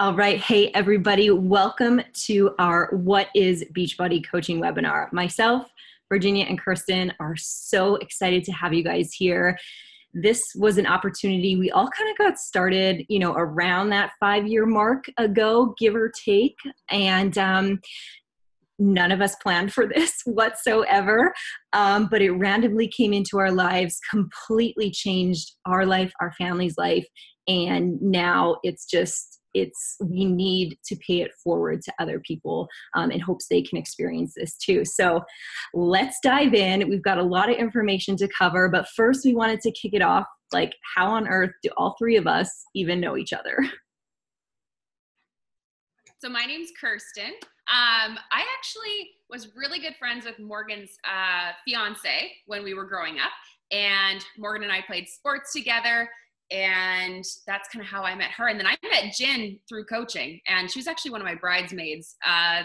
All right. Hey, everybody. Welcome to our What is Beachbody Coaching webinar. Myself, Virginia, and Kirsten are so excited to have you guys here. This was an opportunity. We all kind of got started, around that 5-year mark ago, give or take. And none of us planned for this whatsoever, but it randomly came into our lives, completely changed our life, our family's life. And now we need to pay it forward to other people in hopes they can experience this too. So let's dive in. We've got a lot of information to cover, but first we wanted to kick it off. Like, how on earth do all three of us even know each other? So my name's Kirsten. I actually was really good friends with Morgan's fiance when we were growing up, and Morgan and I played sports together, and that's kind of how I met her. And then I met Jen through coaching, and she was actually one of my bridesmaids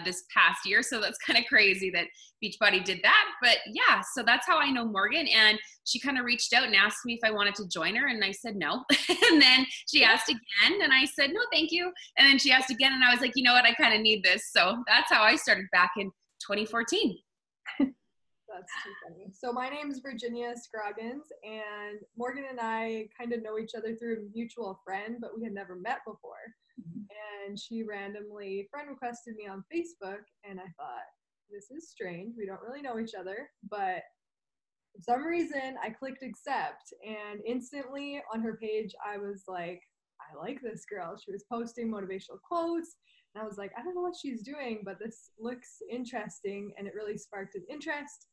this past year, so that's kind of crazy that Beachbody did that. But yeah, so that's how I know Morgan, and she kind of reached out and asked me if I wanted to join her, and I said no. And then she asked again, and I said no, thank you. And then she asked again, and I was like, you know what, I kind of need this. So that's how I started back in 2014. That's too funny. So my name is Virginia Scroggins, and Morgan and I kind of know each other through a mutual friend, but we had never met before. And she randomly friend requested me on Facebook, and I thought, this is strange. We don't really know each other, but for some reason I clicked accept, and instantly on her page I was like, I like this girl. She was posting motivational quotes, and I was like, I don't know what she's doing, but this looks interesting, and it really sparked an interest.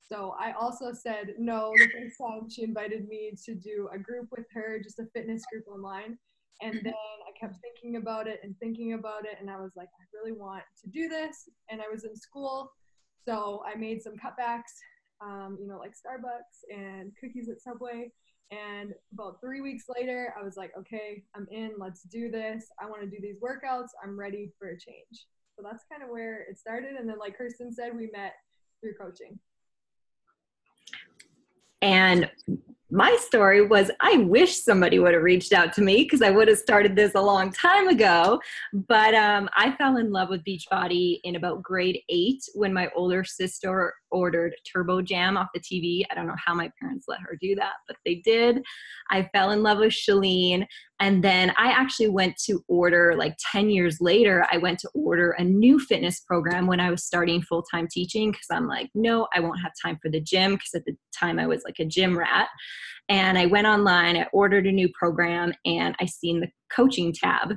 So I also said no the first time she invited me to do a group with her, just a fitness group online. And then I kept thinking about it, and I was like, I really want to do this. And I was in school, so I made some cutbacks, like Starbucks and cookies at Subway. And about 3 weeks later, I was like, okay, I'm in, let's do this. I want to do these workouts. I'm ready for a change. So that's kind of where it started. And then, like Kirsten said, we met through coaching. And my story was, I wish somebody would have reached out to me because I would have started this a long time ago. But I fell in love with Beachbody in about grade 8 when my older sister ordered Turbo Jam off the TV. I don't know how my parents let her do that, but they did. I fell in love with Shalene. And then I actually went to order, like 10 years later, I went to order a new fitness program when I was starting full-time teaching, because I'm like, no, I won't have time for the gym, because at the time I was like a gym rat. And I went online, I ordered a new program, and I seen the coaching tab.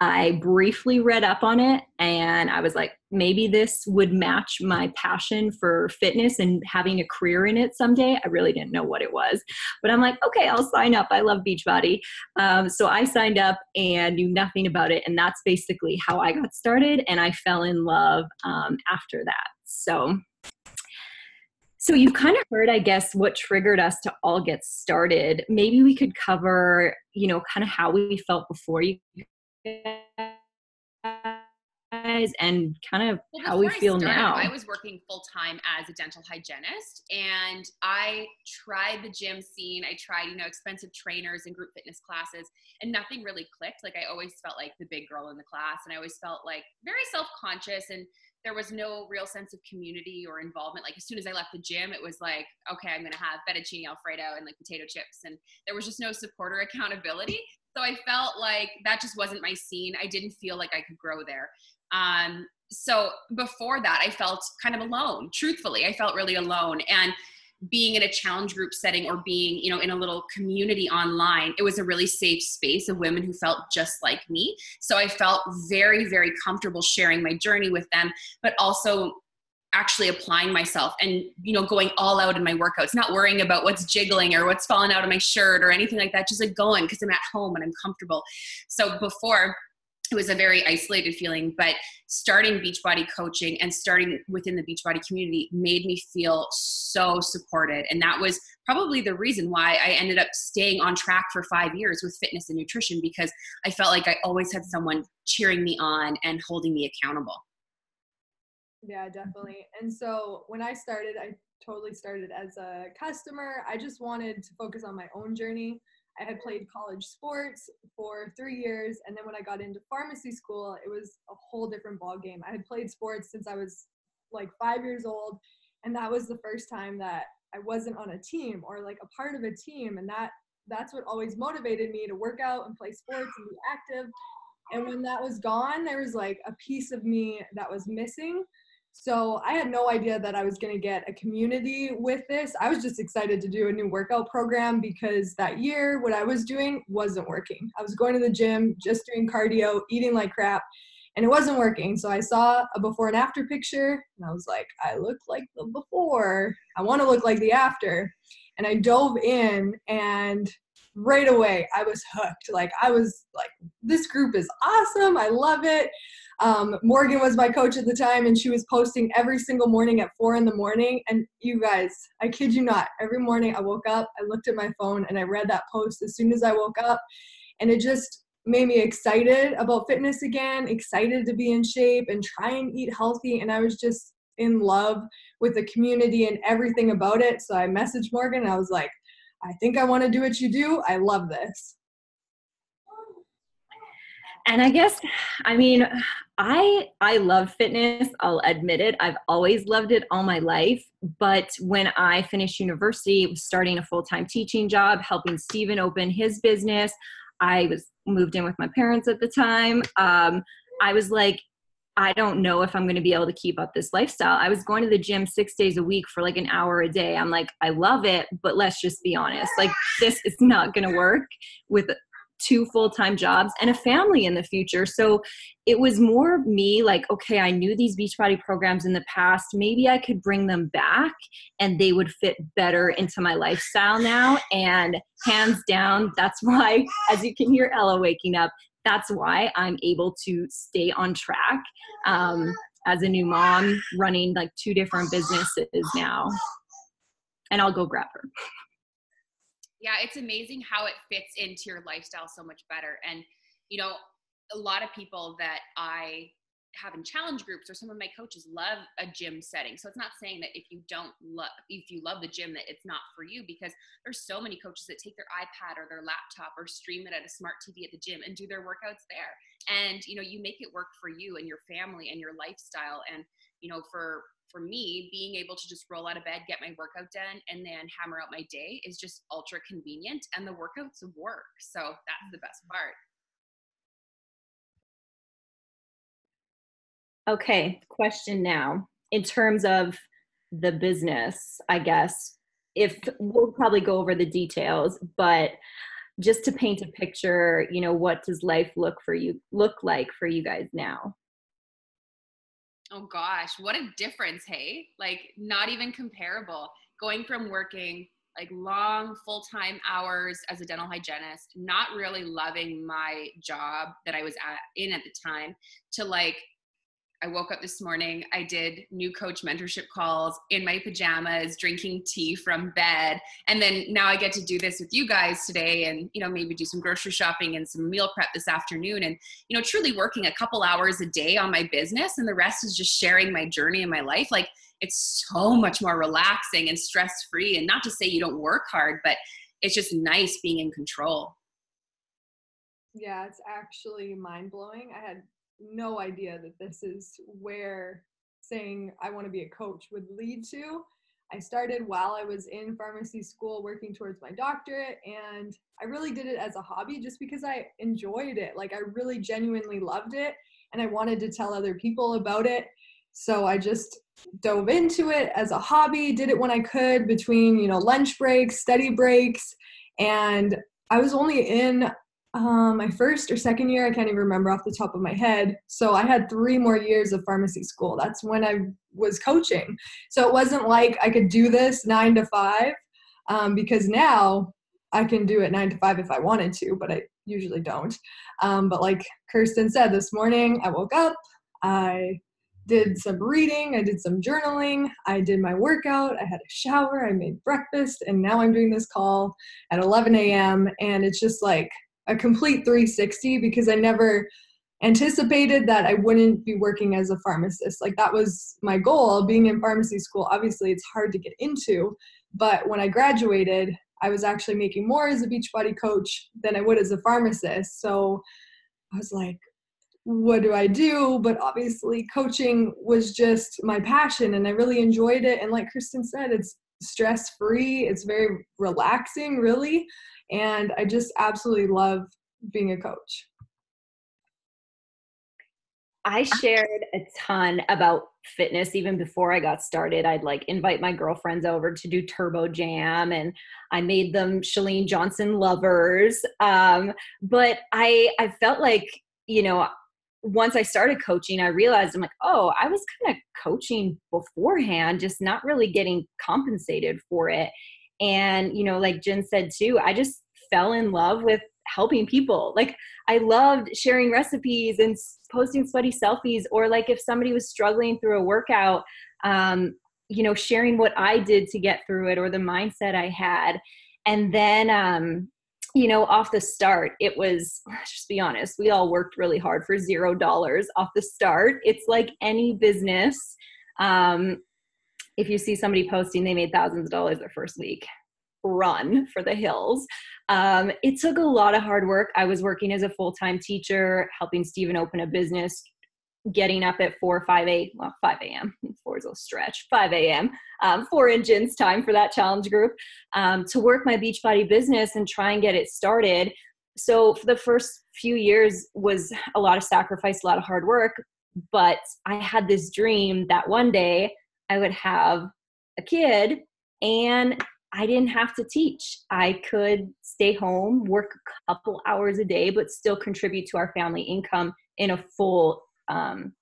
I briefly read up on it, and I was like, maybe this would match my passion for fitness and having a career in it someday. I really didn't know what it was, but I'm like, okay, I'll sign up. I love Beachbody. So I signed up and knew nothing about it. And that's basically how I got started. And I fell in love after that. So you've kind of heard, I guess, what triggered us to all get started. Maybe we could cover, kind of how we felt before you guys and kind of how we feel now. I was working full-time as a dental hygienist, and I tried the gym scene. I tried, expensive trainers and group fitness classes, and nothing really clicked. Like, I always felt like the big girl in the class, and I always felt like very self-conscious, and there was no real sense of community or involvement. Like, as soon as I left the gym, it was like, okay, I'm going to have fettuccine Alfredo and like potato chips. And there was just no support or accountability. So I felt like that just wasn't my scene. I didn't feel like I could grow there. So before that, I felt kind of alone. Truthfully, I felt really alone. And being in a challenge group setting, or being, in a little community online, it was a really safe space of women who felt just like me. So I felt very, very comfortable sharing my journey with them, but also actually applying myself and, going all out in my workouts, not worrying about what's jiggling or what's falling out of my shirt or anything like that, just like going, because I'm at home and I'm comfortable. So before, it was a very isolated feeling, but starting Beachbody coaching and starting within the Beachbody community made me feel so supported. And that was probably the reason why I ended up staying on track for 5 years with fitness and nutrition, because I felt like I always had someone cheering me on and holding me accountable. Yeah, definitely. And so when I started, I totally started as a customer. I just wanted to focus on my own journey. I had played college sports for 3 years, and then when I got into pharmacy school, it was a whole different ball game. I had played sports since I was like 5 years old, and that was the first time that I wasn't on a team or like a part of a team, and that's what always motivated me to work out and play sports and be active. And when that was gone, there was like a piece of me that was missing. So I had no idea that I was going to get a community with this. I was just excited to do a new workout program because that year what I was doing wasn't working. I was going to the gym, just doing cardio, eating like crap, and it wasn't working. So I saw a before and after picture, and I was like, I look like the before. I want to look like the after. And I dove in, and right away I was hooked. Like I was like, this group is awesome. I love it. Morgan was my coach at the time, and she was posting every single morning at 4 a.m. And you guys, I kid you not, every morning I woke up, I looked at my phone, and I read that post as soon as I woke up. And it just made me excited about fitness again, excited to be in shape and try and eat healthy. And I was just in love with the community and everything about it. So I messaged Morgan, and I was like, I think I want to do what you do. I love this. And I guess, I mean, I love fitness. I'll admit it. I've always loved it all my life. But when I finished university, was starting a full-time teaching job, helping Steven open his business. I was moved in with my parents at the time. I was like, I don't know if I'm going to be able to keep up this lifestyle. I was going to the gym 6 days a week for like an hour a day. I'm like, I love it, but let's just be honest. Like, this is not going to work with 2 full-time jobs and a family in the future. So it was more me like, okay, I knew these Beachbody programs in the past. Maybe I could bring them back and they would fit better into my lifestyle now. And hands down, that's why, as you can hear Ella waking up, that's why I'm able to stay on track as a new mom, running like 2 different businesses now. And I'll go grab her. Yeah, it's amazing how it fits into your lifestyle so much better. And, you know, a lot of people that I have in challenge groups or some of my coaches love a gym setting. So it's not saying that if you love the gym, that it's not for you, because there's so many coaches that take their iPad or their laptop or stream it at a smart TV at the gym and do their workouts there. And, you know, you make it work for you and your family and your lifestyle. And, you know, for me, being able to just roll out of bed, get my workout done, and then hammer out my day is just ultra convenient, and the workouts work. So that's the best part. Okay, question now. In terms of the business, I guess, if we'll probably go over the details, but just to paint a picture, you know, what does life look like for you guys now? Oh gosh, what a difference, hey? Like, not even comparable. Going from working like long full-time hours as a dental hygienist, not really loving my job that I was in at the time, to like, I woke up this morning, I did new coach mentorship calls in my pajamas, drinking tea from bed. And then now I get to do this with you guys today, and, you know, maybe do some grocery shopping and some meal prep this afternoon, and, you know, truly working a couple hours a day on my business. And the rest is just sharing my journey in my life. Like, it's so much more relaxing and stress-free. And not to say you don't work hard, but it's just nice being in control. Yeah, it's actually mind-blowing. I had no idea that this is where saying I want to be a coach would lead to. I started while I was in pharmacy school working towards my doctorate, and I really did it as a hobby just because I enjoyed it. Like, I really genuinely loved it, and I wanted to tell other people about it. So I just dove into it as a hobby, did it when I could between, you know, lunch breaks, study breaks, and I was only in my first or second year, I can't even remember off the top of my head. So I had 3 more years of pharmacy school. That's when I was coaching. So it wasn't like I could do this 9 to 5, because now I can do it 9 to 5 if I wanted to, but I usually don't. But like Kirsten said, this morning I woke up, I did some reading, I did some journaling, I did my workout, I had a shower, I made breakfast, and now I'm doing this call at 11 a.m. And it's just like a complete 360, because I never anticipated that I wouldn't be working as a pharmacist. Like, that was my goal, being in pharmacy school. Obviously, it's hard to get into, but when I graduated, I was actually making more as a Beachbody coach than I would as a pharmacist. So I was like, what do I do? But obviously coaching was just my passion and I really enjoyed it. And like Kristen said, it's stress-free. It's very relaxing, really. And I just absolutely love being a coach. I shared a ton about fitness even before I got started. I'd like invite my girlfriends over to do Turbo Jam, and I made them Chalene Johnson lovers. But I felt like, once I started coaching, I realized I'm like, oh, I was kind of coaching beforehand, just not really getting compensated for it. And, like Jen said too, I just fell in love with helping people. Like I loved sharing recipes and posting sweaty selfies, or like if somebody was struggling through a workout, sharing what I did to get through it or the mindset I had. And then, off the start, it was, let's just be honest, we all worked really hard for $0 off the start. It's like any business. If you see somebody posting, they made thousands of dollars their first week, run for the hills. It took a lot of hard work. I was working as a full-time teacher, helping Steven open a business, getting up at 5 a.m. 4 is a stretch, 5 a.m. 4 in Jen's time for that challenge group, to work my Beachbody business and try and get it started. So for the first few years was a lot of sacrifice, a lot of hard work, but I had this dream that one day I would have a kid and I didn't have to teach. I could stay home, work a couple hours a day, but still contribute to our family income in a full-time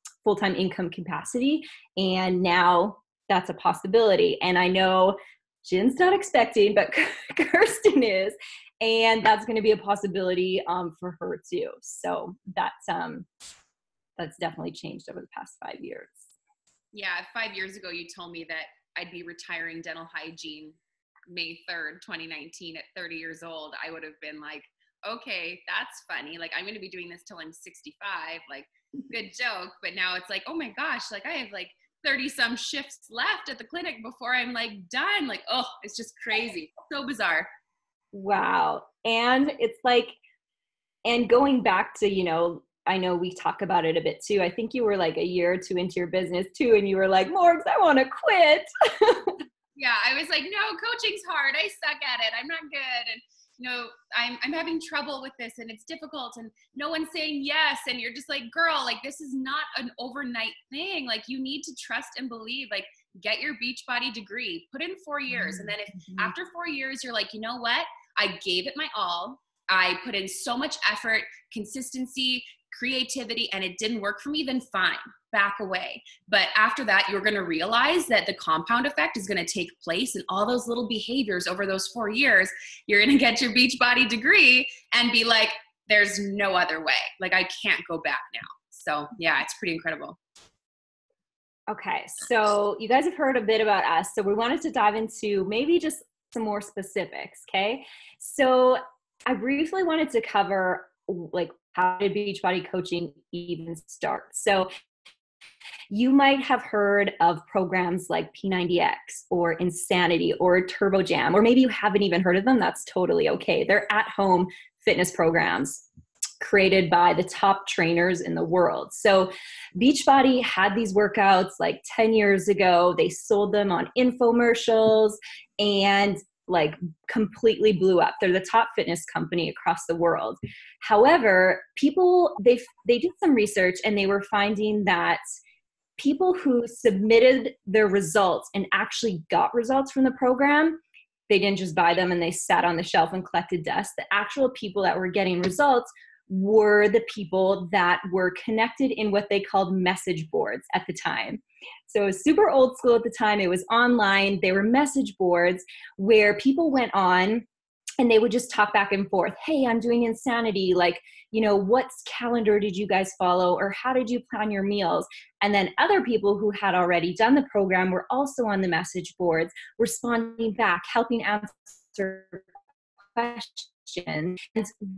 income capacity. And now that's a possibility. And I know Jen's not expecting, but Kirsten is, and that's going to be a possibility for her too. So that's definitely changed over the past 5 years. Yeah, 5 years ago, you told me that I'd be retiring dental hygiene May 3rd, 2019 at 30 years old. I would have been like, okay, that's funny. Like, I'm going to be doing this till I'm 65. Like, good joke. But now it's like, oh my gosh, like I have like 30 some shifts left at the clinic before I'm like done. Like, oh, it's just crazy. So bizarre. Wow. And it's like, and going back to, I know we talk about it a bit too. I think you were like a year or two into your business too. And you were like, Morgs, I want to quit. Yeah. I was like, no, coaching's hard. I suck at it. I'm not good. And I'm having trouble with this and it's difficult and no one's saying yes. And you're just like, girl, like this is not an overnight thing. Like you need to trust and believe, like get your Beachbody degree, put in 4 years. And then if after 4 years, you're like, you know what? I gave it my all. I put in so much effort, consistency, creativity, and it didn't work for me, then fine, back away. But after that, you're going to realize that the compound effect is going to take place and all those little behaviors over those 4 years, you're going to get your Beachbody degree and be like, there's no other way. Like I can't go back now. So yeah, it's pretty incredible. Okay. So you guys have heard a bit about us. So we wanted to dive into maybe just some more specifics. Okay. So I briefly wanted to cover like how did Beachbody coaching even start? So you might have heard of programs like P90X or Insanity or Turbo Jam, or maybe you haven't even heard of them. That's totally okay. They're at-home fitness programs created by the top trainers in the world. So Beachbody had these workouts like 10 years ago. They sold them on infomercials and like completely blew up. They're the top fitness company across the world. However, they did some research and they were finding that people who submitted their results and actually got results from the program, they didn't just buy them and they sat on the shelf and collected dust. The actual people that were getting results were the people that were connected in what they called message boards at the time. So it was super old school at the time. It was online. They were message boards where people went on and they would just talk back and forth. Hey, I'm doing Insanity. Like, what calendar did you guys follow? Or how did you plan your meals? And then other people who had already done the program were also on the message boards, responding back, helping answer questions. And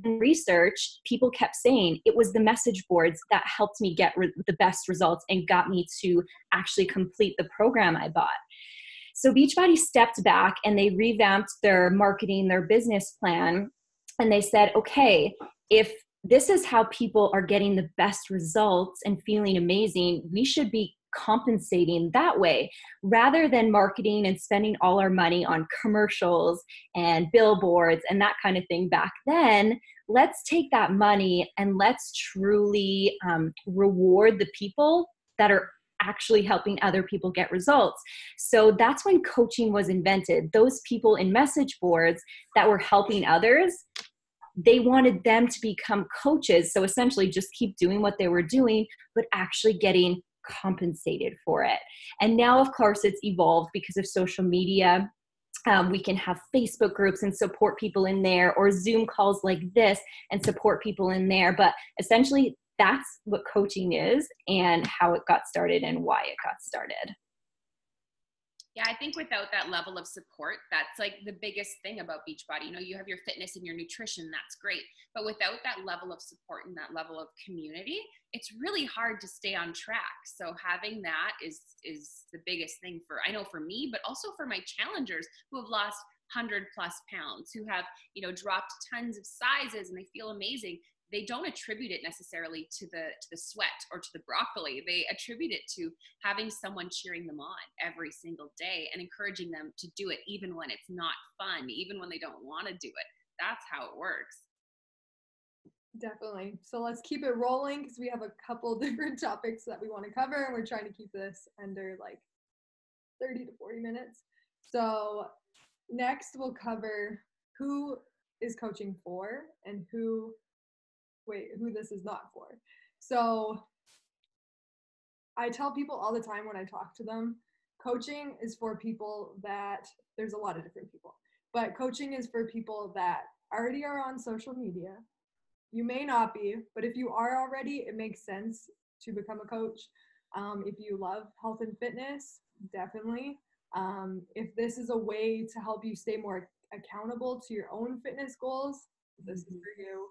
in research, people kept saying it was the message boards that helped me get the best results and got me to actually complete the program I bought. So Beachbody stepped back and they revamped their marketing, their business plan. And they said, okay, if this is how people are getting the best results and feeling amazing, we should be compensating that way rather than marketing and spending all our money on commercials and billboards and that kind of thing back then. Let's take that money and let's truly reward the people that are actually helping other people get results. So that's when coaching was invented. Those people in message boards that were helping others, they wanted them to become coaches. So essentially just keep doing what they were doing, but actually getting compensated for it. And now, of course, it's evolved because of social media. We can have Facebook groups and support people in there, or Zoom calls like this and support people in there. But essentially, that's what coaching is and how it got started and why it got started. Yeah, I think without that level of support, that's like the biggest thing about Beachbody. You know, you have your fitness and your nutrition, that's great. But without that level of support and that level of community, it's really hard to stay on track. So having that is the biggest thing for, I know for me, but also for my challengers who have lost 100+ pounds, who have, you know, dropped tons of sizes and they feel amazing. They don't attribute it necessarily to the sweat or to the broccoli. They attribute it to having someone cheering them on every single day and encouraging them to do it even when it's not fun, even when they don't want to do it. That's how it works. Definitely. So let's keep it rolling because we have a couple different topics that we want to cover, and we're trying to keep this under like 30 to 40 minutes. So next we'll cover who is coaching for and who this is not for. So I tell people all the time when I talk to them, coaching is for people that, there's a lot of different people, but coaching is for people that already are on social media. You may not be, but if you are already, it makes sense to become a coach. If you love health and fitness, definitely. If this is a way to help you stay more accountable to your own fitness goals, this is for you.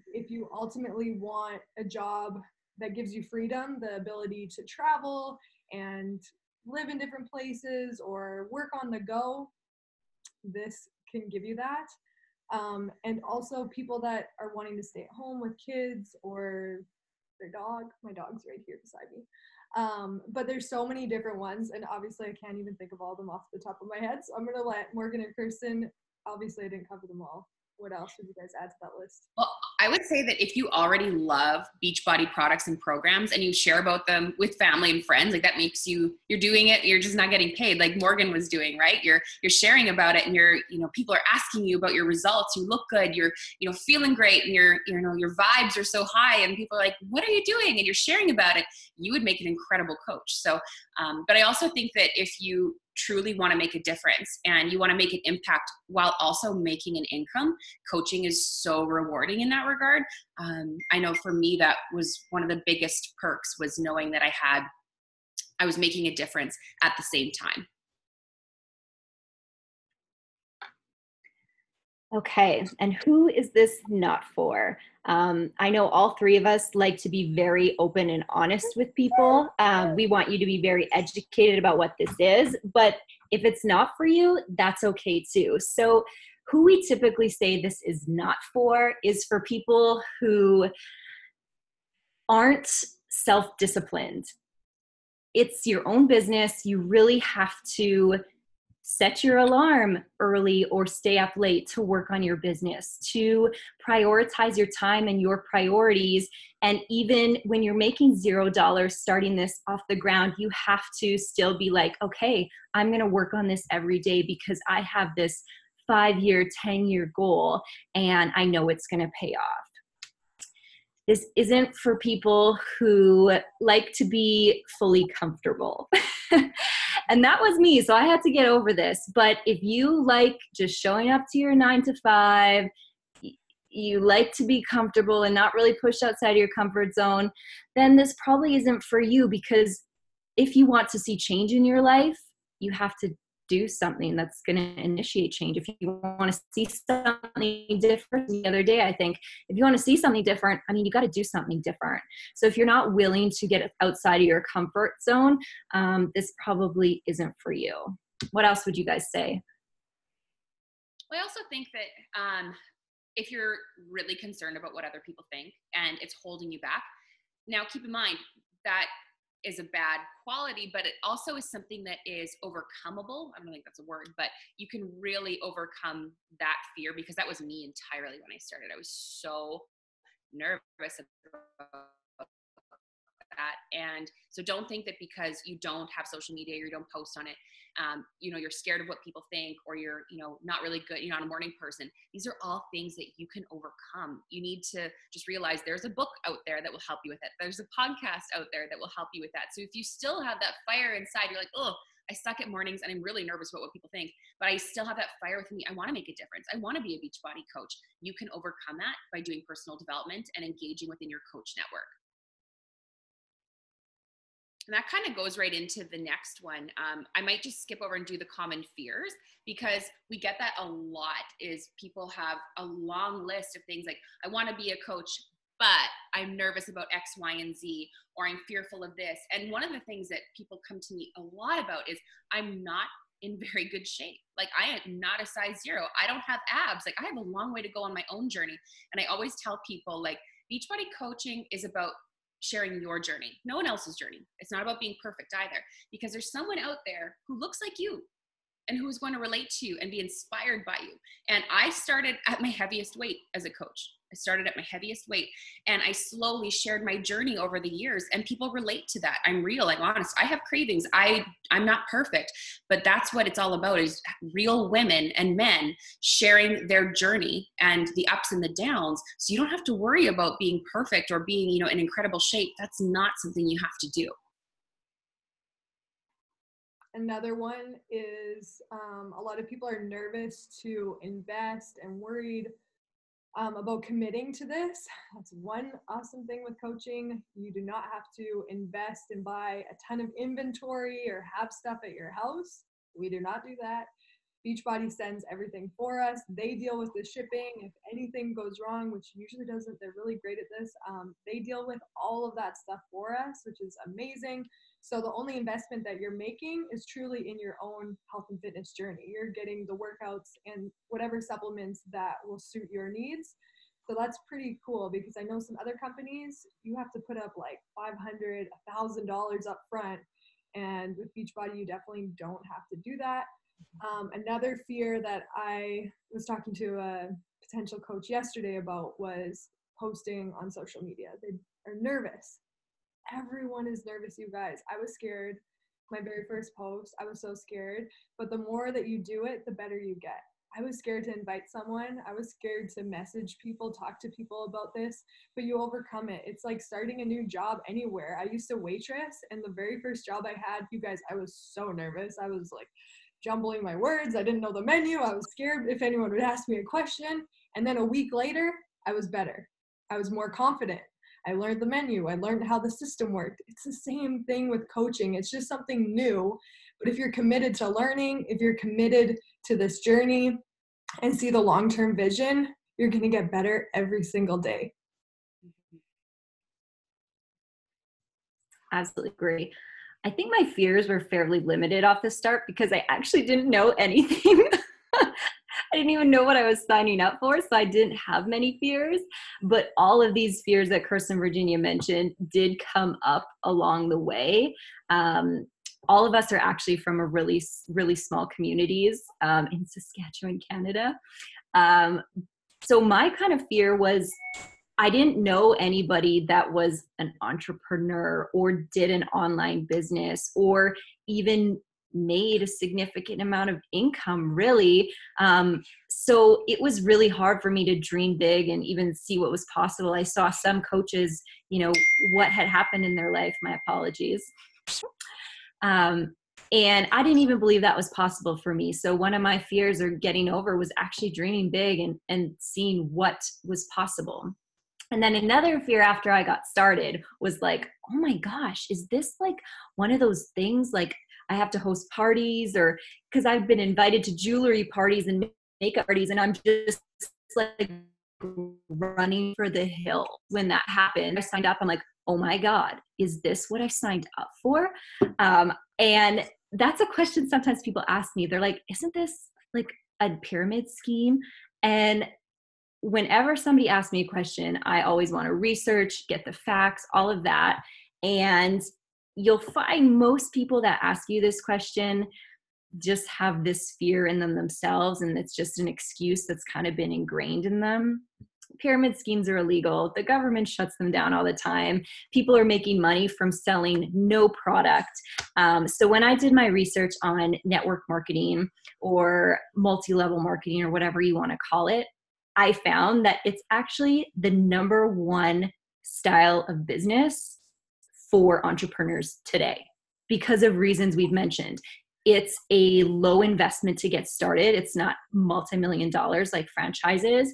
If you ultimately want a job that gives you freedom, the ability to travel and live in different places or work on the go, this can give you that. And also people that are wanting to stay at home with kids or their dog. My dog's right here beside me. But there's so many different ones, and obviously I can't even think of all of them off the top of my head. So I'm going to let Morgan and Kirsten, obviously I didn't cover them all. What else would you guys add to that list? Well, I would say that if you already love Beachbody products and programs and you share about them with family and friends, like that makes you're doing it, you're just not getting paid like Morgan was doing, right? You're sharing about it and people are asking you about your results. You look good, you're, feeling great, and your vibes are so high and people are like, what are you doing? And you're sharing about it. You would make an incredible coach. So, but I also think that if you truly want to make a difference and you want to make an impact while also making an income, coaching is so rewarding in that regard. I know for me, that was one of the biggest perks, was knowing that I was making a difference at the same time. Okay, and who is this not for? I know all three of us like to be very open and honest with people. We want you to be very educated about what this is, but if it's not for you, that's okay too. So who we typically say this is not for is for people who aren't self-disciplined. It's your own business. You really have to set your alarm early or stay up late to work on your business, to prioritize your time and your priorities. And even when you're making $0 starting this off the ground, you have to still be like, okay, I'm going to work on this every day because I have this 5-year, 10-year goal and I know it's going to pay off. This isn't for people who like to be fully comfortable. And that was me, so I had to get over this. But if you like just showing up to your 9 to 5, you like to be comfortable and not really push outside your comfort zone, then this probably isn't for you, because if you want to see change in your life, you have to do something that's going to initiate change. If you want to see something different, the other day, I think if you want to see something different, I mean, you got to do something different. So if you're not willing to get outside of your comfort zone, this probably isn't for you. What else would you guys say? Well, I also think that if you're really concerned about what other people think and it's holding you back, now keep in mind that is a bad quality, but it also is something that is overcomable. I don't think that's a word, but you can really overcome that fear, because that was me entirely when I started. I was so nervous about that. And so don't think that because you don't have social media or you don't post on it, you're scared of what people think, or you're, not really good, you're not a morning person. These are all things that you can overcome. You need to just realize there's a book out there that will help you with it. There's a podcast out there that will help you with that. So if you still have that fire inside, you're like, oh, I suck at mornings and I'm really nervous about what people think, but I still have that fire within me. I want to make a difference. I want to be a Beachbody coach. You can overcome that by doing personal development and engaging within your coach network. And that kind of goes right into the next one. I might just skip over and do the common fears, because we get that a lot. Is people have a long list of things like, I want to be a coach, but I'm nervous about X, Y, and Z, or I'm fearful of this. And one of the things that people come to me a lot about is, I'm not in very good shape. Like, I am not a size 0. I don't have abs. Like, I have a long way to go on my own journey. And I always tell people, like, Beachbody coaching is about sharing your journey, no one else's journey. It's not about being perfect either, because there's someone out there who looks like you and who's going to relate to you and be inspired by you. And I started at my heaviest weight as a coach. I started at my heaviest weight, and I slowly shared my journey over the years, and people relate to that. I'm real, I'm honest. I have cravings. I'm not perfect, but that's what it's all about, is real women and men sharing their journey and the ups and the downs. So you don't have to worry about being perfect or being, in incredible shape. That's not something you have to do. Another one is a lot of people are nervous to invest and worried about committing to this. That's one awesome thing with coaching. You do not have to invest and buy a ton of inventory or have stuff at your house. We do not do that. Beachbody sends everything for us. They deal with the shipping. If anything goes wrong, which usually doesn't, they're really great at this. They deal with all of that stuff for us, which is amazing. So the only investment that you're making is truly in your own health and fitness journey. You're getting the workouts and whatever supplements that will suit your needs. So that's pretty cool, because I know some other companies, you have to put up like $500, $1,000 up front. And with Beachbody, you definitely don't have to do that. Another fear that I was talking to a potential coach yesterday about was posting on social media. They are nervous. Everyone is nervous, you guys. I was scared. My very first post, I was so scared. But the more that you do it, the better you get. I was scared to invite someone. I was scared to message people, talk to people about this, but you overcome it. It's like starting a new job anywhere. I used to waitress, and the very first job I had, you guys, I was so nervous. I was like jumbling my words. I didn't know the menu. I was scared if anyone would ask me a question. And then a week later, I was better. I was more confident. I learned the menu. I learned how the system worked. It's the same thing with coaching. It's just something new. But if you're committed to learning, if you're committed to this journey and see the long-term vision, you're going to get better every single day. Absolutely agree. I think my fears were fairly limited off the start, because I actually didn't know anything. I didn't even know what I was signing up for, so I didn't have many fears. But all of these fears that Chris and Virginia mentioned did come up along the way. All of us are actually from a really, really small communities in Saskatchewan, Canada. So my kind of fear was, I didn't know anybody that was an entrepreneur or did an online business or even made a significant amount of income, really. So it was really hard for me to dream big and even see what was possible. I saw some coaches, what had happened in their life. My apologies. And I didn't even believe that was possible for me. So one of my fears or getting over was actually dreaming big and seeing what was possible. And then another fear after I got started was like, oh my gosh, is this like one of those things? Like, I have to host parties, or because I've been invited to jewelry parties and makeup parties, and I'm just like running for the hill when that happened. I signed up. I'm like, oh my God, is this what I signed up for? And that's a question sometimes people ask me. They're like, isn't this like a pyramid scheme? And whenever somebody asks me a question, I always want to research, get the facts, all of that. And you'll find most people that ask you this question just have this fear in them themselves, and it's just an excuse that's kind of been ingrained in them. Pyramid schemes are illegal. The government shuts them down all the time. People are making money from selling no product. So when I did my research on network marketing or multi-level marketing or whatever you want to call it, I found that it's actually the number one style of business for entrepreneurs today because of reasons we've mentioned. It's a low investment to get started. It's not multi-million dollars like franchises.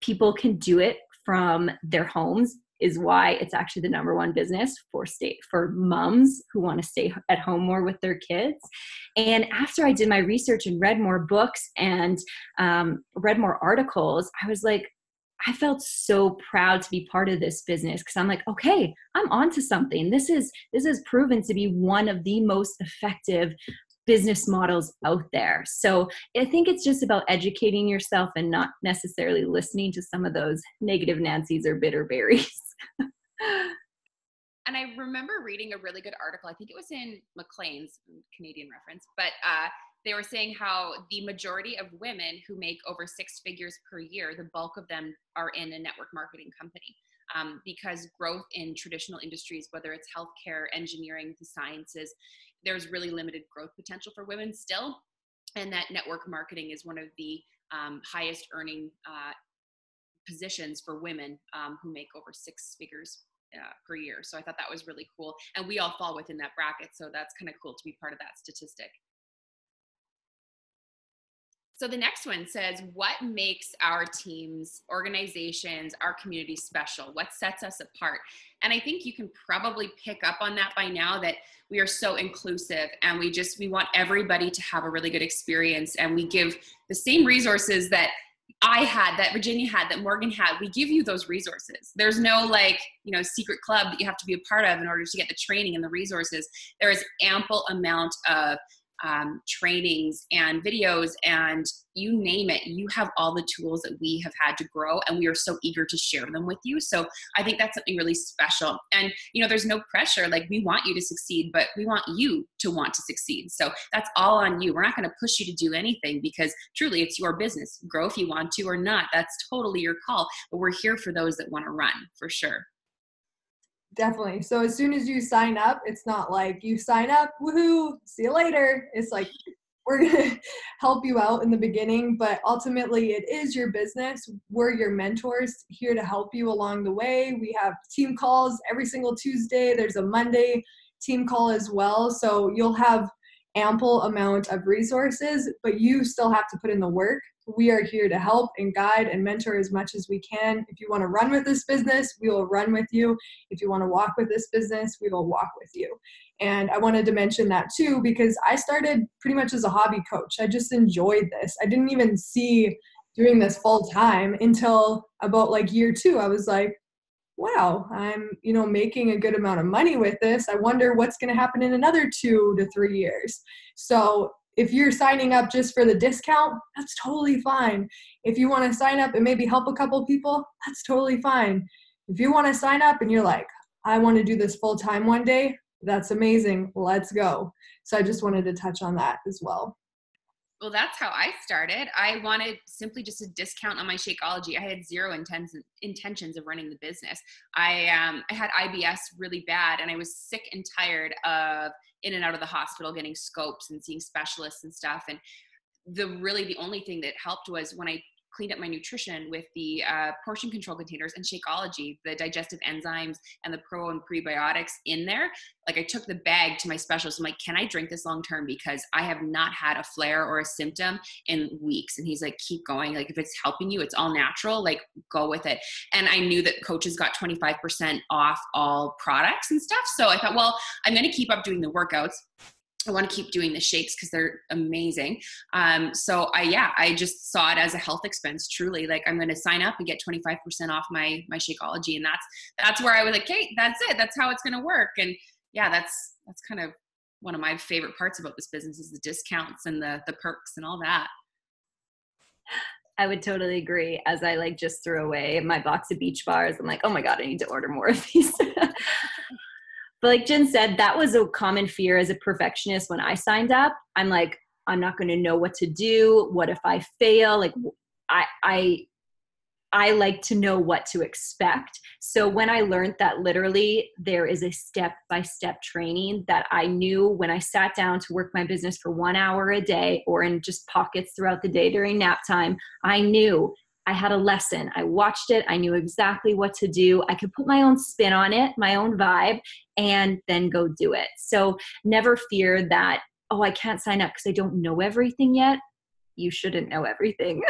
People can do it from their homes, is why it's actually the number one business for moms who want to stay at home more with their kids. And after I did my research and read more books and read more articles, I was like, I felt so proud to be part of this business because I'm like, okay, I'm onto something. This is proven to be one of the most effective business models out there. So I think it's just about educating yourself and not necessarily listening to some of those negative Nancy's or bitter berries. And I remember reading a really good article. I think it was in Maclean's, Canadian reference, but they were saying how the majority of women who make over 6 figures per year, the bulk of them are in a network marketing company. Because growth in traditional industries, whether it's healthcare, engineering, the sciences, there's really limited growth potential for women still. And that network marketing is one of the highest earning positions for women who make over 6 figures per year. So I thought that was really cool. And we all fall within that bracket. So that's kind of cool to be part of that statistic. So the next one says, what makes our teams, organizations, our community special? What sets us apart? And I think you can probably pick up on that by now, that we are so inclusive and we want everybody to have a really good experience. And we give the same resources that I had, that Virginia had, that Morgan had. We give you those resources. There's no secret club that you have to be a part of in order to get the training and the resources. There is ample amount of trainings and videos and you name it. You have all the tools that we have had to grow, and we are so eager to share them with you. So I think that's something really special. And there's no pressure. Like, we want you to succeed, but we want you to want to succeed. So that's all on you. We're not going to push you to do anything because truly it's your business. Grow if you want to or not. That's totally your call. But we're here for those that want to run, for sure. Definitely. So as soon as you sign up, it's not like you sign up, woohoo, see you later. It's like, we're going to help you out in the beginning, but ultimately it is your business. We're your mentors here to help you along the way. We have team calls every single Tuesday. There's a Monday team call as well. So you'll have ample amount of resources, but you still have to put in the work. We are here to help and guide and mentor as much as we can. If you want to run with this business, we will run with you. If you want to walk with this business, we will walk with you. And I wanted to mention that too, because I started pretty much as a hobby coach. I just enjoyed this. I didn't even see doing this full time until about year 2. I was like, wow, I'm, making a good amount of money with this. I wonder what's going to happen in another 2 to 3 years. So if you're signing up just for the discount, that's totally fine. If you want to sign up and maybe help a couple people, that's totally fine. If you want to sign up and you're like, I want to do this full time one day, that's amazing. Let's go. So I just wanted to touch on that as well. Well, that's how I started. I wanted simply just a discount on my Shakeology. I had zero intentions of running the business. I had IBS really bad, and I was sick and tired of in and out of the hospital getting scopes and seeing specialists and stuff. And the only thing that helped was when I cleaned up my nutrition with the portion control containers and Shakeology, the digestive enzymes and the pro and prebiotics in there. Like, I took the bag to my specialist. I'm like, can I drink this long term? Because I have not had a flare or a symptom in weeks. And he's like, keep going. Like, if it's helping you, it's all natural, like, go with it. And I knew that coaches got 25% off all products and stuff. So I thought, well, I'm going to keep up doing the workouts. I want to keep doing the shakes because they're amazing. So I just saw it as a health expense, truly. Like, I'm going to sign up and get 25% off my Shakeology. And that's where I was like, Kate, that's it. That's how it's going to work. And yeah, that's kind of one of my favorite parts about this business is the discounts and the perks and all that. I would totally agree. As I like just threw away my box of Beach Bars, I'm like, oh my God, I need to order more of these. But like Jen said, that was a common fear as a perfectionist when I signed up. I'm like, I'm not going to know what to do. What if I fail? Like, I like to know what to expect. So when I learned that literally there is a step-by-step training that I knew when I sat down to work my business for 1 hour a day or in just pockets throughout the day during nap time, I knew I had a lesson. I watched it. I knew exactly what to do. I could put my own spin on it, my own vibe, and then go do it. So never fear that, oh, I can't sign up because I don't know everything yet. You shouldn't know everything.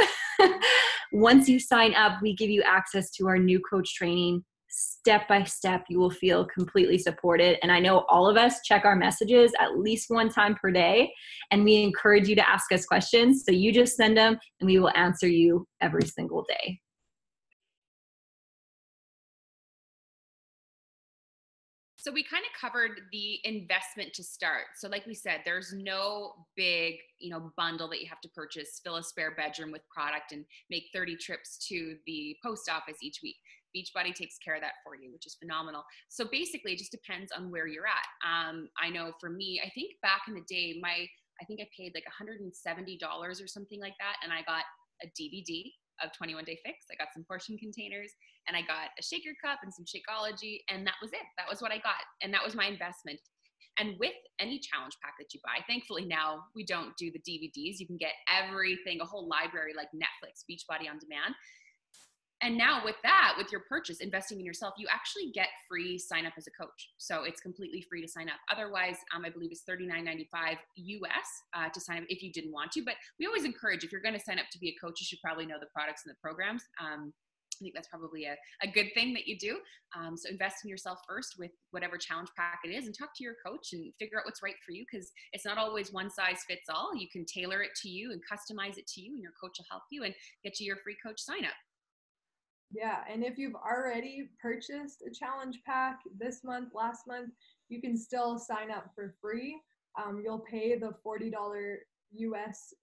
Once you sign up, we give you access to our new coach training. Step by step, you will feel completely supported. And I know all of us check our messages at least one time per day, and we encourage you to ask us questions. So you just send them and we will answer you every single day. So we kind of covered the investment to start. So like we said, there's no big, bundle that you have to purchase, fill a spare bedroom with product and make 30 trips to the post office each week. Beachbody takes care of that for you, which is phenomenal. So basically it just depends on where you're at. I know for me, I think back in the day, I think I paid like $170 or something like that. And I got a DVD of 21 Day Fix. I got some portion containers and I got a shaker cup and some Shakeology, and that was it. That was what I got. And that was my investment. And with any challenge pack that you buy, thankfully now we don't do the DVDs. You can get everything, a whole library like Netflix, Beachbody On Demand. And now with that, with your purchase, investing in yourself, you actually get free sign up as a coach. So it's completely free to sign up. Otherwise, I believe it's $39.95 US to sign up if you didn't want to. But we always encourage, if you're going to sign up to be a coach, you should probably know the products and the programs. I think that's probably a good thing that you do. So invest in yourself first with whatever challenge pack it is, and talk to your coach and figure out what's right for you, because it's not always one size fits all. You can tailor it to you and customize it to you, and your coach will help you and get you your free coach sign up. Yeah, and if you've already purchased a challenge pack this month, last month, you can still sign up for free. You'll pay the $40 US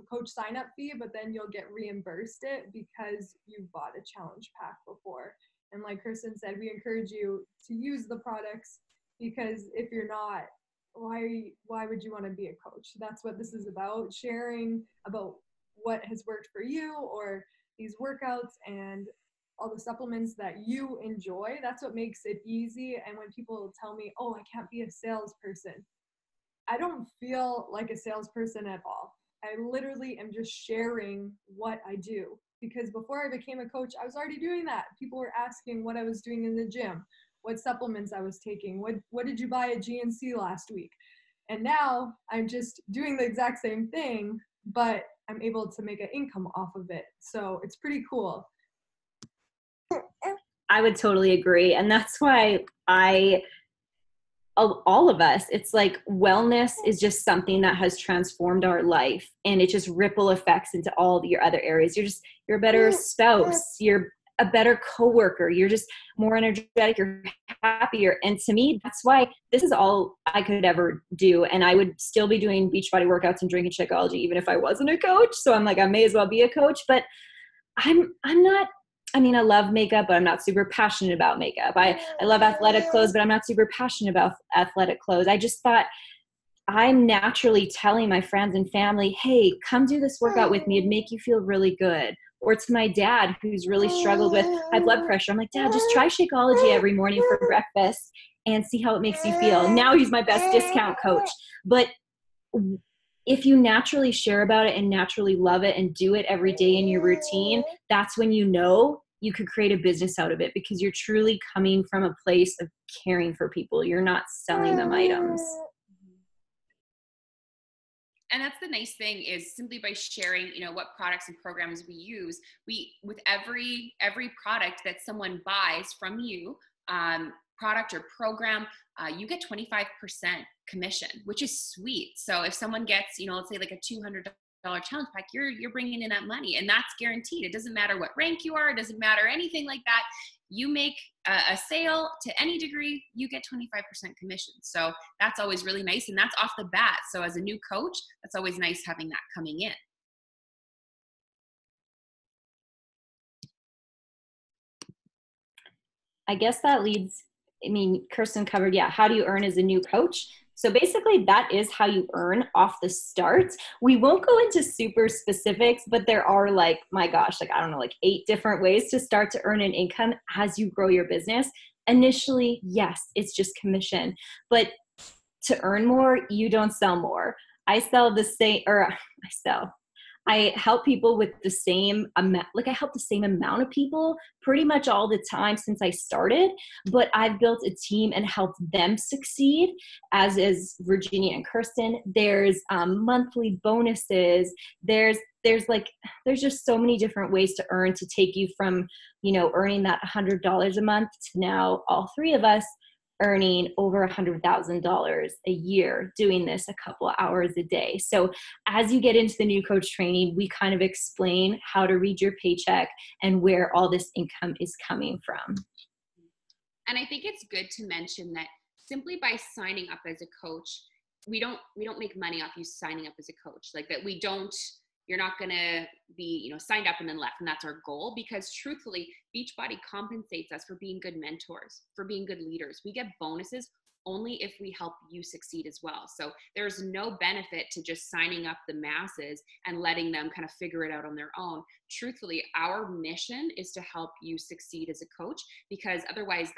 coach sign up fee, but then you'll get reimbursed it because you bought a challenge pack before. And like Kristen said, we encourage you to use the products, because if you're not, why would you want to be a coach? That's what this is about, sharing about what has worked for you, or these workouts and all the supplements that you enjoy. That's what makes it easy. And when people tell me, oh, I can't be a salesperson, I don't feel like a salesperson at all. I literally am just sharing what I do, because before I became a coach, I was already doing that. People were asking what I was doing in the gym, what supplements I was taking, what did you buy at GNC last week? And now I'm just doing the exact same thing, but I'm able to make an income off of it. So it's pretty cool. I would totally agree. And that's why all of us, it's like wellness is just something that has transformed our life, and it just ripple effects into all your other areas. You're a better spouse. You're a better coworker. You're just more energetic. You're happier. And to me, that's why this is all I could ever do. And I would still be doing Beachbody workouts and drinking Shakeology even if I wasn't a coach. So I'm like, I may as well be a coach, but I'm not, I mean, I love makeup, but I'm not super passionate about makeup. I love athletic clothes, but I'm not super passionate about athletic clothes. I just thought, I'm naturally telling my friends and family, hey, come do this workout with me. It'd make you feel really good. Or to my dad, who's really struggled with high blood pressure, I'm like, Dad, just try Shakeology every morning for breakfast and see how it makes you feel. Now he's my best discount coach. But if you naturally share about it and naturally love it and do it every day in your routine, that's when you know you could create a business out of it, because you're truly coming from a place of caring for people. You're not selling them items. And that's the nice thing, is simply by sharing, what products and programs we use, with every product that someone buys from you, product or program, you get 25% commission, which is sweet. So if someone gets, let's say like a $200 challenge pack, you're bringing in that money, and that's guaranteed. It doesn't matter what rank you are. It doesn't matter anything like that. You make a sale to any degree, you get 25% commission. So that's always really nice. And that's off the bat. So as a new coach, that's always nice having that coming in. I guess that leads, Kirsten covered, how do you earn as a new coach? So basically that is how you earn off the start. We won't go into super specifics, but there are like 8 different ways to start to earn an income as you grow your business. Initially, yes, it's just commission, but to earn more, you don't sell more. I help people with the same amount, I help the same amount of people pretty much all the time since I started, but I've built a team and helped them succeed, as is Virginia and Kirsten. There's monthly bonuses. There's just so many different ways to earn, to take you from, earning that $100 a month to now all three of us earning over $100,000 a year doing this a couple of hours a day. So as you get into the new coach training, we kind of explain how to read your paycheck and where all this income is coming from. And I think it's good to mention that simply by signing up as a coach, we don't make money off you signing up as a coach. Like that you're not going to be, signed up and then left. And that's our goal, because truthfully, Beachbody compensates us for being good mentors, for being good leaders. We get bonuses only if we help you succeed as well. So there's no benefit to just signing up the masses and letting them kind of figure it out on their own. Truthfully, our mission is to help you succeed as a coach, because otherwise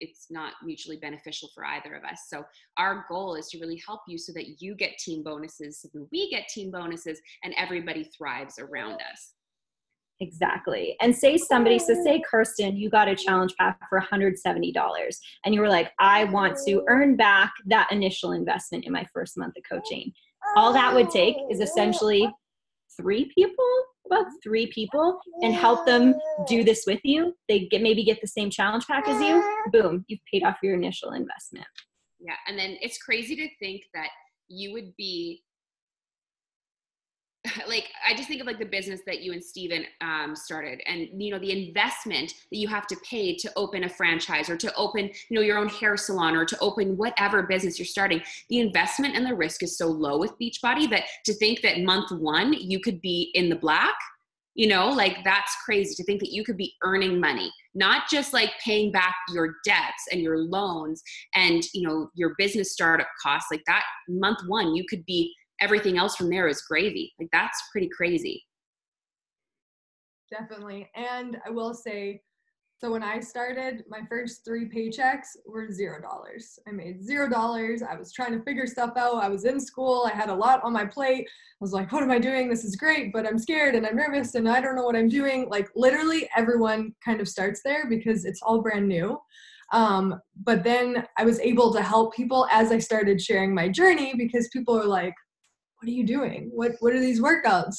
it's not mutually beneficial for either of us. So our goal is to really help you so that you get team bonuses, so that we get team bonuses, and everybody thrives around us. Exactly. And say Kirsten, you got a challenge pack for $170 and you were like, I want to earn back that initial investment in my first month of coaching. All that would take is essentially about three people, and help them do this with you. They maybe get the same challenge pack as you. Boom, you've paid off your initial investment. Yeah. And then it's crazy to think that you would be I just think of the business that you and Steven started, and, the investment that you have to pay to open a franchise, or to open, your own hair salon, or to open whatever business you're starting. The investment and the risk is so low with Beachbody that to think that month one, you could be in the black, that's crazy to think that you could be earning money, not just paying back your debts and your loans and, your business startup costs. That month one, you could be, everything else from there is gravy. That's pretty crazy. Definitely. And I will say, so when I started, my first 3 paychecks were $0. I made $0. I was trying to figure stuff out. I was in school. I had a lot on my plate. I was like, what am I doing? This is great, but I'm scared and I'm nervous and I don't know what I'm doing. Literally everyone kind of starts there because it's all brand new. But then I was able to help people as I started sharing my journey, because people are like, what are you doing? What are these workouts?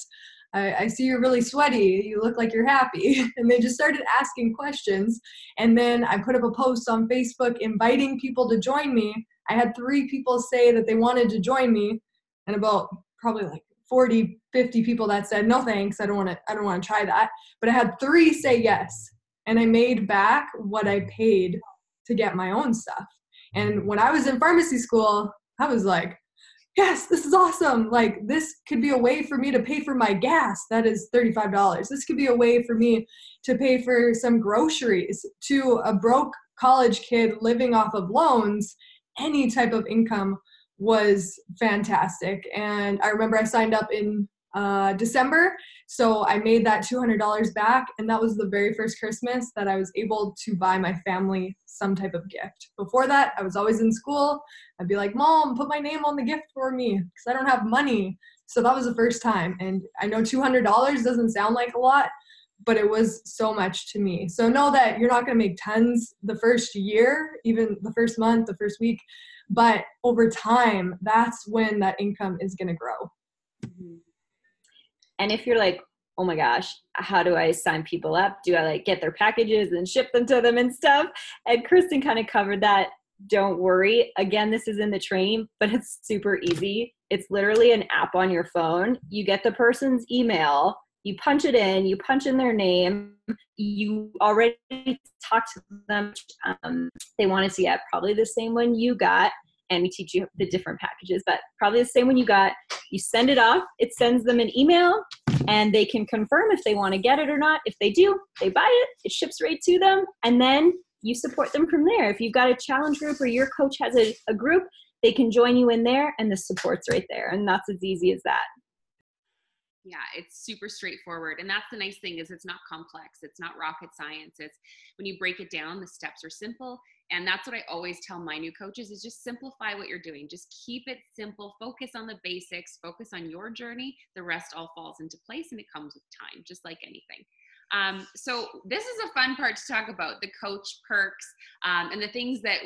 I see you're really sweaty. You look like you're happy. And they just started asking questions. And then I put up a post on Facebook inviting people to join me. I had 3 people say that they wanted to join me, and about probably 40, 50 people that said, no, thanks. I don't want to try that. But I had 3 say yes. And I made back what I paid to get my own stuff. And when I was in pharmacy school, I was like, yes, this is awesome. This could be a way for me to pay for my gas. That is $35. This could be a way for me to pay for some groceries. To a broke college kid living off of loans, any type of income was fantastic. And I remember I signed up in December. So I made that $200 back. And that was the very first Christmas that I was able to buy my family some type of gift. Before that, I was always in school. I'd be like, Mom, put my name on the gift for me, because I don't have money. So that was the first time. And I know $200 doesn't sound like a lot, but it was so much to me. So know that you're not going to make tons the first year, even the first month, the first week, but over time, that's when that income is going to grow. And if you're like, oh my gosh, how do I sign people up? Do I like get their packages and ship them to them and stuff? And Kristen kind of covered that. Don't worry. Again, this is in the training, but it's super easy. It's literally an app on your phone. You get the person's email, you punch it in, you punch in their name, you already talk to them. They want to get probably the same one you got. And we teach you the different packages, but probably the same one you got. You send it off. It sends them an email, and they can confirm if they want to get it or not. If they do, they buy it. It ships right to them, and then you support them from there. If you've got a challenge group or your coach has a group, they can join you in there, and the support's right there. And that's as easy as that. Yeah, it's super straightforward. And that's the nice thing is it's not complex. It's not rocket science. It's when you break it down, the steps are simple. And that's what I always tell my new coaches is just simplify what you're doing. Just keep it simple. Focus on the basics. Focus on your journey. The rest all falls into place and it comes with time, just like anything. So this is a fun part to talk about, the coach perks and the things that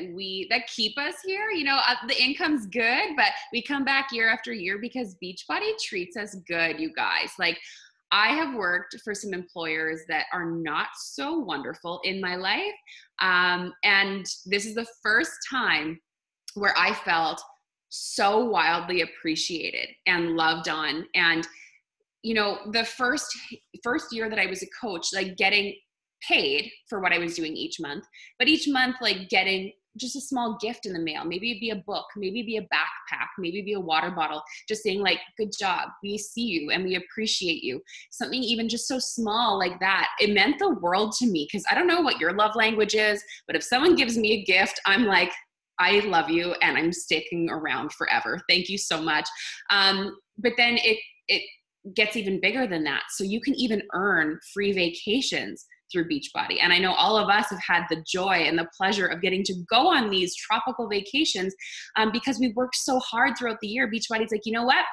keep us here. You know, the income's good, but we come back year after year because Beachbody treats us good, you guys. Like, I have worked for some employers that are not so wonderful in my life. And this is the first time where I felt so wildly appreciated and loved on. And, you know, the first year that I was a coach, like getting paid for what I was doing each month, but each month, like getting just a small gift in the mail. Maybe it'd be a book, maybe it'd be a backpack, maybe it'd be a water bottle, just saying like, good job, we see you and we appreciate you. Something even just so small like that. It meant the world to me because I don't know what your love language is, but if someone gives me a gift, I'm like, I love you and I'm sticking around forever. Thank you so much. But then it gets even bigger than that. So you can even earn free vacations through Beachbody. And I know all of us have had the joy and the pleasure of getting to go on these tropical vacations because we worked so hard throughout the year. Beachbody's like, you know what?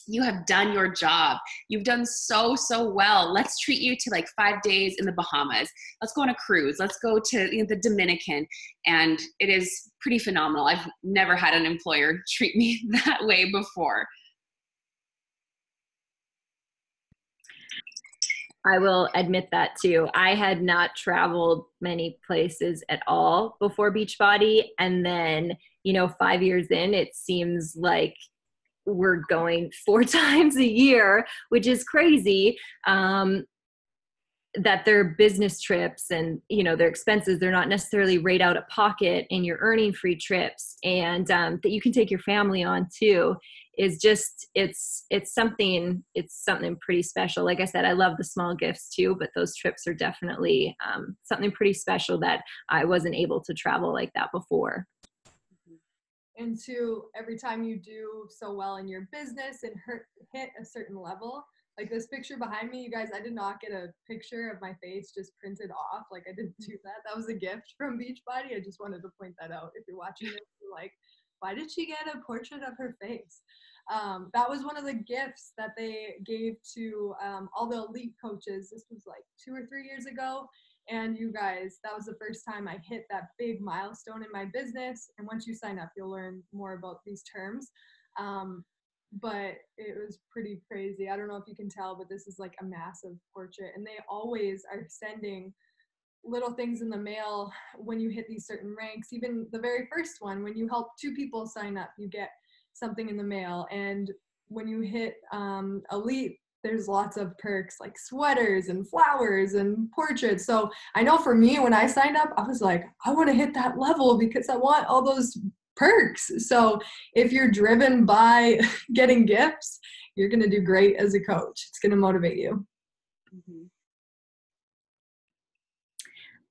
You have done your job. You've done so well. Let's treat you to like 5 days in the Bahamas. Let's go on a cruise. Let's go to the Dominican. And it is pretty phenomenal. I've never had an employer treat me that way before. I will admit that too. I had not traveled many places at all before Beachbody. And then, 5 years in, it seems like we're going 4 times a year, which is crazy. That their business trips and, their expenses, they're not necessarily right out of pocket and you're earning free trips and that you can take your family on too. Is just, it's something pretty special. Like I said, I love the small gifts too, but those trips are definitely something pretty special that I wasn't able to travel like that before. And every time you do so well in your business and hit a certain level, like this picture behind me, you guys, I did not get a picture of my face just printed off. Like I didn't do that. That was a gift from Beachbody. I just wanted to point that out. If you're watching this, you're like, why did she get a portrait of her face? That was one of the gifts that they gave to all the elite coaches. This was like 2 or 3 years ago. And you guys, that was the first time I hit that big milestone in my business. And once you sign up, you'll learn more about these terms. But it was pretty crazy. I don't know if you can tell, but this is like a massive portrait. And they always are sending little things in the mail when you hit these certain ranks. Even the very first one, when you help 2 people sign up, you get something in the mail. And when you hit elite, there's lots of perks like sweaters and flowers and portraits. So I know for me, when I signed up, I was like, I want to hit that level because I want all those perks. So if you're driven by getting gifts, you're going to do great as a coach. It's going to motivate you. Mm-hmm.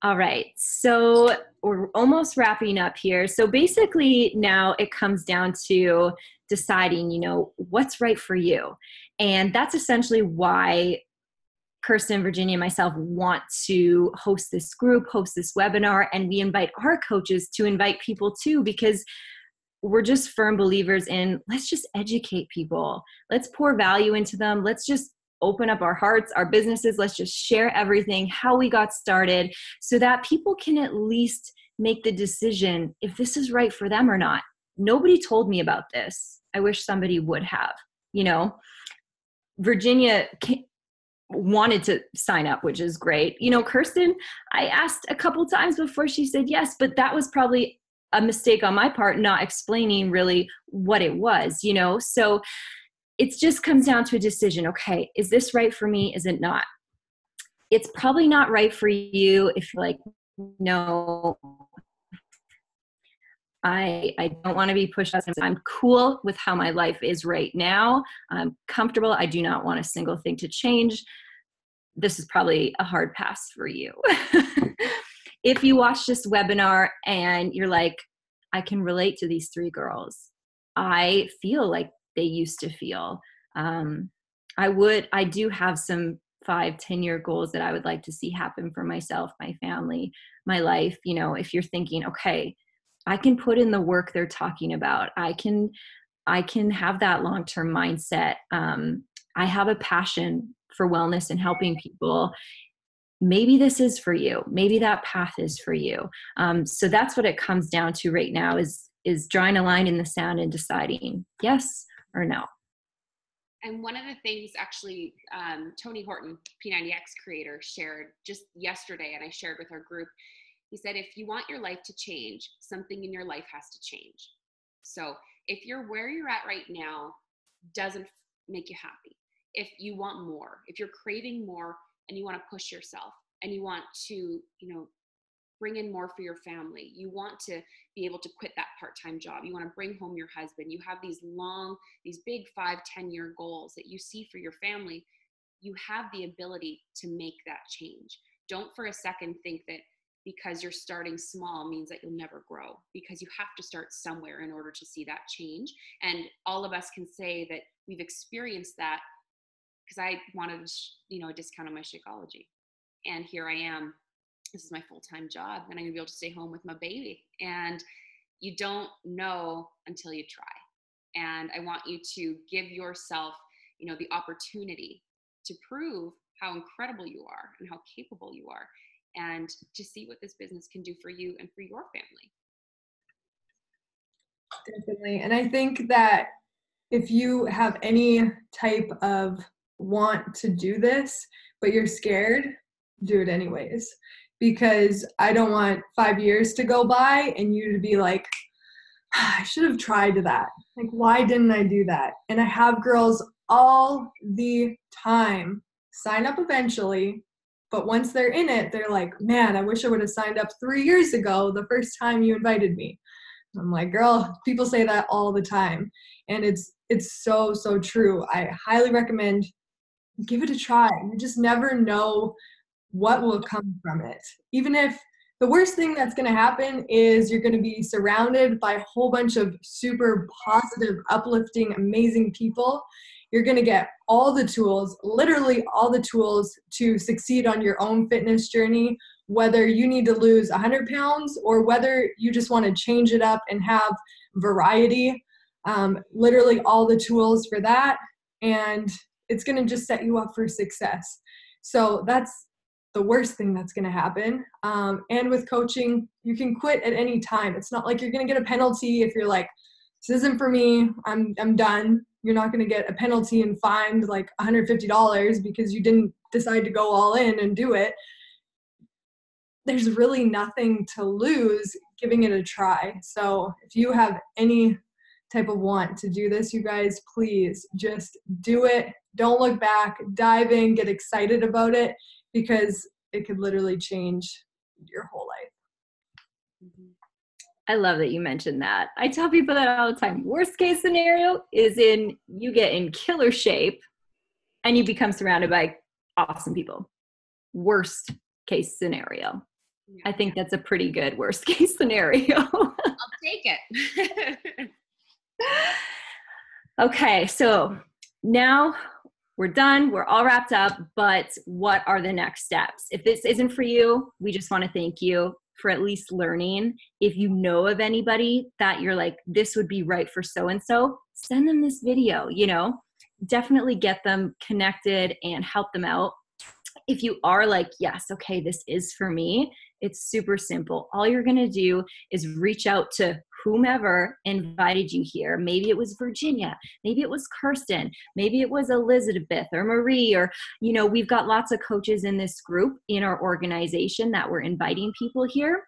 All right. So we're almost wrapping up here. So basically now it comes down to deciding, what's right for you. And that's essentially why Kirsten, Virginia, and myself want to host this group, host this webinar, and we invite our coaches to invite people too, because we're just firm believers in let's just educate people. Let's pour value into them. Let's just open up our hearts, our businesses. Let's just share everything, how we got started, so that people can at least make the decision if this is right for them or not. Nobody told me about this. I wish somebody would have, Virginia wanted to sign up, which is great. You know, Kirsten, I asked a couple times before she said yes, but that was probably a mistake on my part, not explaining really what it was, you know? So it just comes down to a decision. Okay, is this right for me? Is it not? It's probably not right for you if you're like, no, I don't want to be pushed. I'm cool with how my life is right now. I'm comfortable. I do not want a single thing to change. This is probably a hard pass for you. If you watch this webinar and you're like, I can relate to these three girls. I feel like they used to feel. I do have some 5-10 year goals that I would like to see happen for myself, my family, my life. You know, if you're thinking, okay, I can put in the work they're talking about. I can have that long-term mindset. I have a passion for wellness and helping people. Maybe this is for you. Maybe that path is for you. So that's what it comes down to right now is drawing a line in the sand and deciding yes or no. And one of the things actually, Tony Horton, P90X creator, shared just yesterday, and I shared with our group, he said, if you want your life to change, something in your life has to change. So if you're where you're at right now doesn't make you happy, if you want more, if you're craving more and you want to push yourself and you want to, you know, bring in more for your family, you want to be able to quit that part-time job, you want to bring home your husband, you have these big 5-10 year goals that you see for your family, you have the ability to make that change. Don't for a second think that because you're starting small means that you'll never grow, because you have to start somewhere in order to see that change. And all of us can say that we've experienced that, because I wanted, a discount on my Shakeology. And here I am. This is my full-time job, and I'm gonna be able to stay home with my baby. And you don't know until you try. And I want you to give yourself, the opportunity to prove how incredible you are and how capable you are, and to see what this business can do for you and for your family. Definitely. And I think that if you have any type of want to do this, but you're scared, do it anyways. Because I don't want 5 years to go by and you to be like, I should have tried that. Like, why didn't I do that? And I have girls all the time sign up eventually, but once they're in it, they're like, man, I wish I would have signed up 3 years ago, the first time you invited me. I'm like, girl, people say that all the time. And it's so, so true. I highly recommend give it a try. You just never know what will come from it. Even if the worst thing that's going to happen is you're going to be surrounded by a whole bunch of super positive, uplifting, amazing people. You're going to get all the tools, literally all the tools to succeed on your own fitness journey, whether you need to lose 100 pounds or whether you just want to change it up and have variety. Literally all the tools for that. And it's going to just set you up for success. So that's the worst thing that's going to happen. And with coaching, you can quit at any time. It's not like you're going to get a penalty if you're like, this isn't for me, I'm done. You're not going to get a penalty and fined like $150 because you didn't decide to go all in and do it. There's really nothing to lose giving it a try. So if you have any type of want to do this, you guys, please just do it. Don't look back, dive in, get excited about it, because it could literally change your whole life. Mm-hmm. I love that you mentioned that. I tell people that all the time. Worst case scenario is you get in killer shape and you become surrounded by awesome people. Worst case scenario. Yeah. I think that's a pretty good worst case scenario. I'll take it. Okay, so now we're done. We're all wrapped up, but what are the next steps? If this isn't for you, we just want to thank you for at least learning. If you know of anybody that you're like, this would be right for so-and-so, send them this video, definitely get them connected and help them out. If you are like, yes, okay, this is for me, it's super simple. All you're going to do is reach out to whomever invited you here. Maybe it was Virginia, maybe it was Kirsten, maybe it was Elizabeth or Marie, or, you know, we've got lots of coaches in this group in our organization that were inviting people here.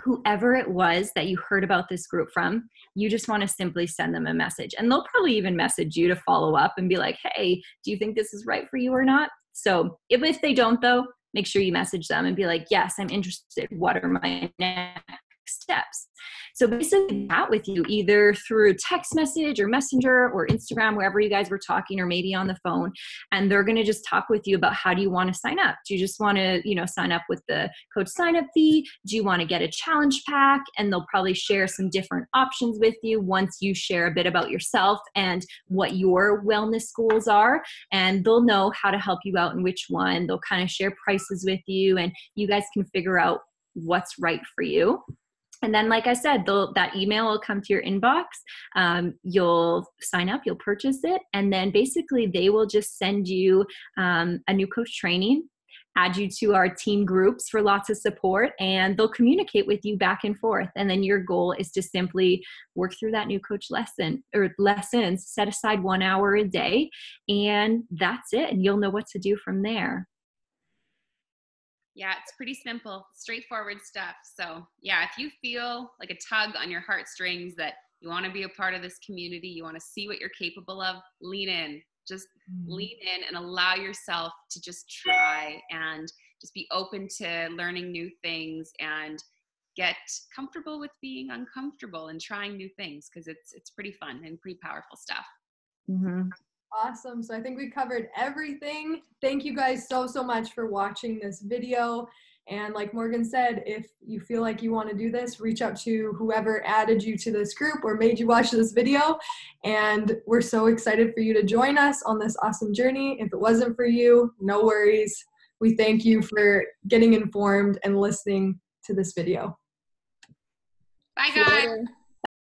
Whoever it was that you heard about this group from, you just want to simply send them a message. And they'll probably even message you to follow up and be like, hey, do you think this is right for you or not? So if they don't, though, make sure you message them and be like, yes, I'm interested. What are my next steps? So basically chat with you either through text message or messenger or Instagram, wherever you guys were talking, or maybe on the phone. And they're going to just talk with you about, how do you want to sign up? Do you just want to, you know, sign up with the coach sign up fee? Do you want to get a challenge pack? And they'll probably share some different options with you once you share a bit about yourself and what your wellness goals are. And they'll know how to help you out in which one. They'll kind of share prices with you, and you guys can figure out what's right for you. And then, like I said, that email will come to your inbox. You'll sign up, you'll purchase it, and then basically they will just send you a new coach training, add you to our team groups for lots of support, and they'll communicate with you back and forth. And then your goal is to simply work through that new coach lesson or lessons, set aside 1 hour a day, and that's it. And you'll know what to do from there. Yeah, it's pretty simple, straightforward stuff. So yeah, if you feel like a tug on your heartstrings that you want to be a part of this community, you want to see what you're capable of, lean in. Just lean in and allow yourself to just try and just be open to learning new things and get comfortable with being uncomfortable and trying new things, because it's pretty fun and pretty powerful stuff. Mm-hmm. Awesome. So I think we covered everything. Thank you guys so much for watching this video. And like Morgan said, if you feel like you want to do this, reach out to whoever added you to this group or made you watch this video. And we're so excited for you to join us on this awesome journey. If it wasn't for you, no worries. We thank you for getting informed and listening to this video. Bye, guys.